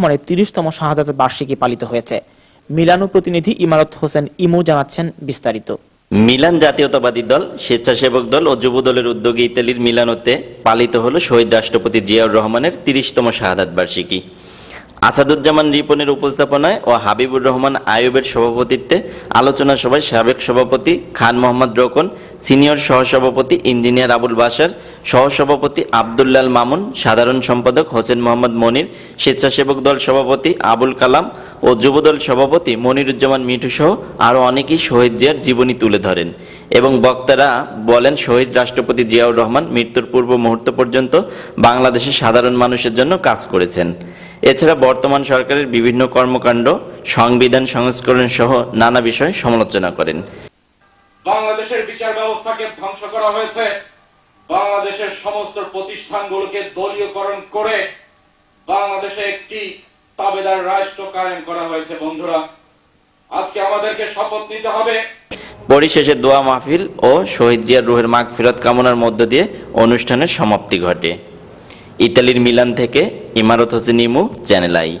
বর্তমানে ৩০তম শাহাদাতের বার্ষিকী পালিত হয়েছে। মিলানো প্রতিনিধি ইমারত হোসেন ইমু জানাচ্ছেন বিস্তারিত। মিলান জাতীয়তাবাদী দল, স্বেচ্ছাসেবক দল ও যুব দলের উদ্যোগে ইতালির মিলানোতে পালিত হলো শহীদ রাষ্ট্রপতি জিয়াউর রহমানের ৩০তম শাহাদাত বার্ষিকী। আসাদুজ্জামান রিপনের উপস্থাপনায় ও হাবিবুর রহমান আয়ুবের সভাপতিত্বে আলোচনা সভায় সাবেক সভাপতি খান মোহাম্মদ রোকন, সিনিয়র সহসভাপতি ইঞ্জিনিয়ার আবুল বাশার, সহসভাপতি আব্দুল্লাল মামুন, সাধারণ সম্পাদক হোসেন মোহাম্মদ মনির, স্বেচ্ছাসেবক দল সভাপতি আবুল কালাম ও যুবদল সভাপতি মনিরুজ্জামান মিঠু সহ আরও অনেকেই শহীদ জিয়ার জীবনী তুলে ধরেন এবং বক্তারা বলেন, শহীদ রাষ্ট্রপতি জিয়াউর রহমান মৃত্যুর পূর্ব মুহূর্ত পর্যন্ত বাংলাদেশের সাধারণ মানুষের জন্য কাজ করেছেন। এছাড়া বর্তমান সরকারের বিভিন্ন কর্মকাণ্ড, সংবিধান সংস্করণ সহ নানা বিষয়ে সমালোচনা করেন। বাংলাদেশের বিচার ব্যবস্থাকে ধ্বংস করা হয়েছে, বাংলাদেশের সমস্ত প্রতিষ্ঠানগুলোকে দলীয়করণ করে বাংলাদেশে একটি তাবেদার রাষ্ট্র কায়েম করা হয়েছে। বন্ধুরা, আজকে আমাদেরকে শপথ নিতে হবে। পরিশেষে দোয়া মাহফিল ও শহীদ জিয়ার রুহের মাগফিরাত কামনার মধ্য দিয়ে অনুষ্ঠানের সমাপ্তি ঘটে। ইতালির মিলান থেকে ইমারত হোসেন ইমু, চ্যানেল আই।